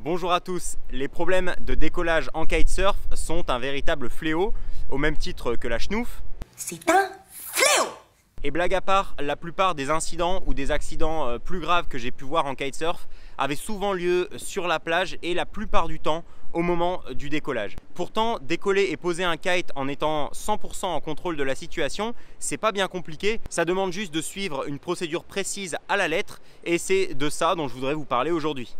Bonjour à tous, les problèmes de décollage en kitesurf sont un véritable fléau, au même titre que la schnouf. C'est un fléau! Et blague à part, la plupart des incidents ou des accidents plus graves que j'ai pu voir en kitesurf avaient souvent lieu sur la plage et la plupart du temps au moment du décollage. Pourtant, décoller et poser un kite en étant 100% en contrôle de la situation, c'est pas bien compliqué. Ça demande juste de suivre une procédure précise à la lettre et c'est de ça dont je voudrais vous parler aujourd'hui.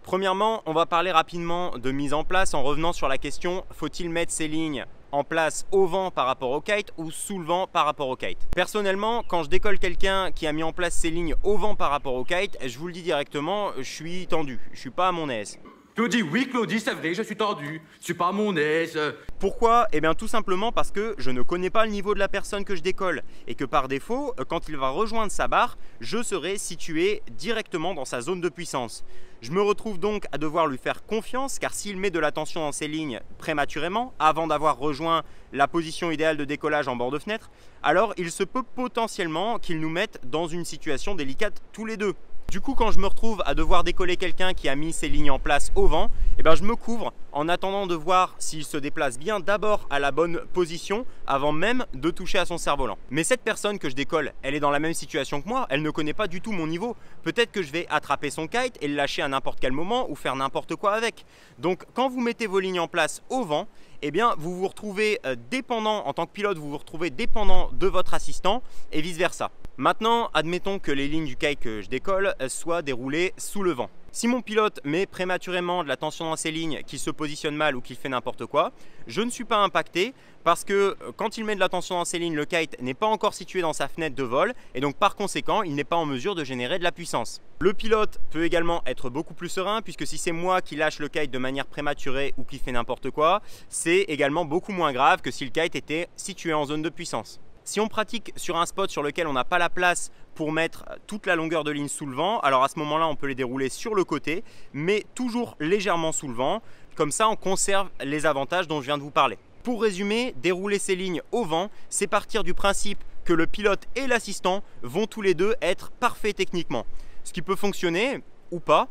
Premièrement, on va parler rapidement de mise en place en revenant sur la question: faut-il mettre ces lignes en place au vent par rapport au kite ou sous le vent par rapport au kite? Personnellement, quand je décolle quelqu'un qui a mis en place ces lignes au vent par rapport au kite, je vous le dis directement, je suis tendu, je suis pas à mon aise. Claudie, oui Claudie, c'est vrai, je suis tendu, je suis pas à mon aise. Pourquoi? Eh bien tout simplement parce que je ne connais pas le niveau de la personne que je décolle et que par défaut, quand il va rejoindre sa barre, je serai situé directement dans sa zone de puissance. Je me retrouve donc à devoir lui faire confiance car s'il met de la tension dans ses lignes prématurément, avant d'avoir rejoint la position idéale de décollage en bord de fenêtre, alors il se peut potentiellement qu'il nous mette dans une situation délicate tous les deux. Du coup, quand je me retrouve à devoir décoller quelqu'un qui a mis ses lignes en place au vent, eh ben, je me couvre en attendant de voir s'il se déplace bien d'abord à la bonne position avant même de toucher à son cerf-volant. Mais cette personne que je décolle, elle est dans la même situation que moi, elle ne connaît pas du tout mon niveau. Peut-être que je vais attraper son kite et le lâcher à n'importe quel moment ou faire n'importe quoi avec. Donc quand vous mettez vos lignes en place au vent, eh bien, vous vous retrouvez dépendant, en tant que pilote, vous vous retrouvez dépendant de votre assistant et vice versa. Maintenant, admettons que les lignes du kite que je décolle soient déroulées sous le vent. Si mon pilote met prématurément de la tension dans ses lignes, qu'il se positionne mal ou qu'il fait n'importe quoi, je ne suis pas impacté parce que quand il met de la tension dans ses lignes, le kite n'est pas encore situé dans sa fenêtre de vol et donc par conséquent, il n'est pas en mesure de générer de la puissance. Le pilote peut également être beaucoup plus serein puisque si c'est moi qui lâche le kite de manière prématurée ou qui fait n'importe quoi, c'est également beaucoup moins grave que si le kite était situé en zone de puissance. Si on pratique sur un spot sur lequel on n'a pas la place pour mettre toute la longueur de ligne sous le vent, alors à ce moment-là, on peut les dérouler sur le côté, mais toujours légèrement sous le vent. Comme ça, on conserve les avantages dont je viens de vous parler. Pour résumer, dérouler ces lignes au vent, c'est partir du principe que le pilote et l'assistant vont tous les deux être parfaits techniquement. Ce qui peut fonctionner ou pas.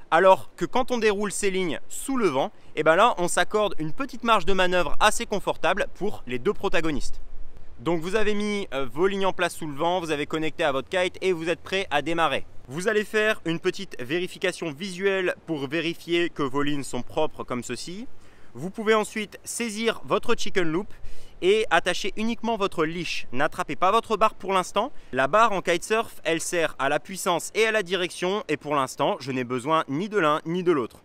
Alors que quand on déroule ces lignes sous le vent, et ben là, on s'accorde une petite marge de manœuvre assez confortable pour les deux protagonistes. Donc vous avez mis vos lignes en place sous le vent, vous avez connecté à votre kite et vous êtes prêt à démarrer. Vous allez faire une petite vérification visuelle pour vérifier que vos lignes sont propres comme ceci. Vous pouvez ensuite saisir votre chicken loop et attacher uniquement votre leash. N'attrapez pas votre barre pour l'instant. La barre en kitesurf, elle sert à la puissance et à la direction et pour l'instant, je n'ai besoin ni de l'un ni de l'autre.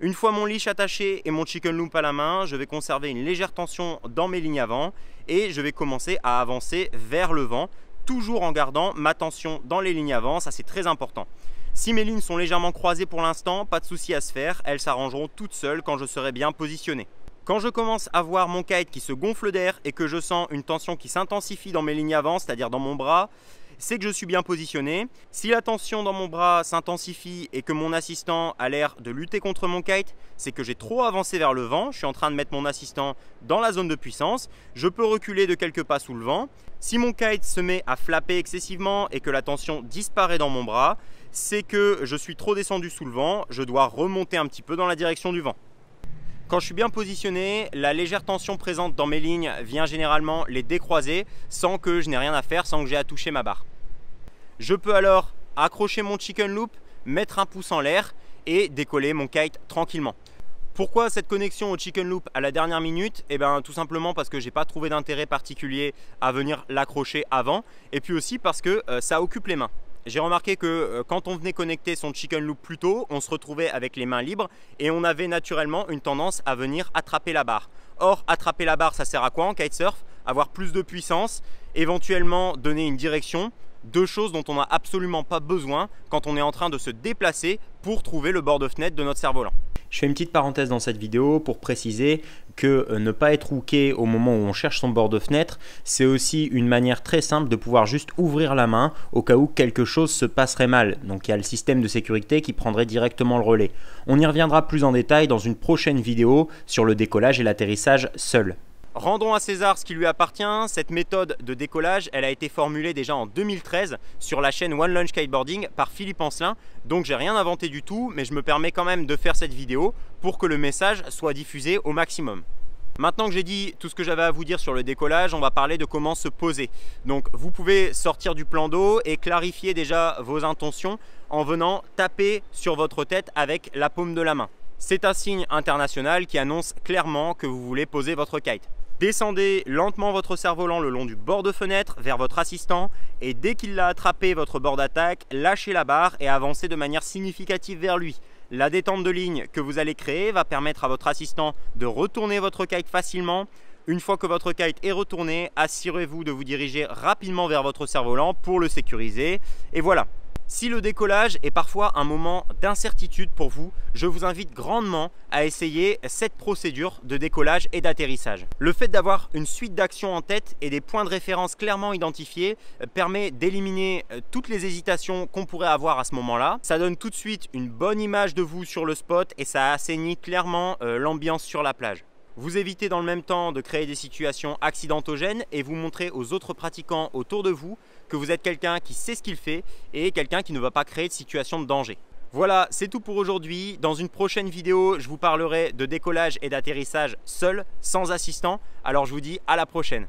Une fois mon leash attaché et mon chicken loop à la main, je vais conserver une légère tension dans mes lignes avant et je vais commencer à avancer vers le vent, toujours en gardant ma tension dans les lignes avant, ça c'est très important. Si mes lignes sont légèrement croisées pour l'instant, pas de souci à se faire, elles s'arrangeront toutes seules quand je serai bien positionné. Quand je commence à voir mon kite qui se gonfle d'air et que je sens une tension qui s'intensifie dans mes lignes avant, c'est-à-dire dans mon bras, c'est que je suis bien positionné. Si la tension dans mon bras s'intensifie et que mon assistant a l'air de lutter contre mon kite, c'est que j'ai trop avancé vers le vent. Je suis en train de mettre mon assistant dans la zone de puissance. Je peux reculer de quelques pas sous le vent. Si mon kite se met à flapper excessivement et que la tension disparaît dans mon bras, c'est que je suis trop descendu sous le vent. Je dois remonter un petit peu dans la direction du vent. Quand je suis bien positionné, la légère tension présente dans mes lignes vient généralement les décroiser sans que je n'ai rien à faire, sans que j'ai à toucher ma barre. Je peux alors accrocher mon chicken loop, mettre un pouce en l'air et décoller mon kite tranquillement. Pourquoi cette connexion au chicken loop à la dernière minute? Eh bien tout simplement parce que j'ai pas trouvé d'intérêt particulier à venir l'accrocher avant et puis aussi parce que ça occupe les mains. J'ai remarqué que quand on venait connecter son chicken loop plus tôt, on se retrouvait avec les mains libres et on avait naturellement une tendance à venir attraper la barre. Or, attraper la barre, ça sert à quoi en kitesurf? Avoir plus de puissance, éventuellement donner une direction, deux choses dont on n'a absolument pas besoin quand on est en train de se déplacer pour trouver le bord de fenêtre de notre cerf-volant. Je fais une petite parenthèse dans cette vidéo pour préciser que ne pas être hooké au moment où on cherche son bord de fenêtre, c'est aussi une manière très simple de pouvoir juste ouvrir la main au cas où quelque chose se passerait mal. Donc il y a le système de sécurité qui prendrait directement le relais. On y reviendra plus en détail dans une prochaine vidéo sur le décollage et l'atterrissage seul. Rendons à César ce qui lui appartient. Cette méthode de décollage, elle a été formulée déjà en 2013 sur la chaîne One Launch Kiteboarding par Philippe Ancelin. Donc j'ai rien inventé du tout, mais je me permets quand même de faire cette vidéo pour que le message soit diffusé au maximum. Maintenant que j'ai dit tout ce que j'avais à vous dire sur le décollage, on va parler de comment se poser. Donc vous pouvez sortir du plan d'eau et clarifier déjà vos intentions en venant taper sur votre tête avec la paume de la main. C'est un signe international qui annonce clairement que vous voulez poser votre kite. Descendez lentement votre cerf-volant le long du bord de fenêtre vers votre assistant et dès qu'il l'a attrapé votre bord d'attaque, lâchez la barre et avancez de manière significative vers lui. La détente de ligne que vous allez créer va permettre à votre assistant de retourner votre kite facilement. Une fois que votre kite est retourné, assurez-vous de vous diriger rapidement vers votre cerf-volant pour le sécuriser. Et voilà. Si le décollage est parfois un moment d'incertitude pour vous, je vous invite grandement à essayer cette procédure de décollage et d'atterrissage. Le fait d'avoir une suite d'actions en tête et des points de référence clairement identifiés permet d'éliminer toutes les hésitations qu'on pourrait avoir à ce moment-là. Ça donne tout de suite une bonne image de vous sur le spot et ça assainit clairement l'ambiance sur la plage. Vous évitez dans le même temps de créer des situations accidentogènes et vous montrez aux autres pratiquants autour de vous que vous êtes quelqu'un qui sait ce qu'il fait et quelqu'un qui ne va pas créer de situation de danger. Voilà, c'est tout pour aujourd'hui. Dans une prochaine vidéo, je vous parlerai de décollage et d'atterrissage seul, sans assistant. Alors je vous dis à la prochaine.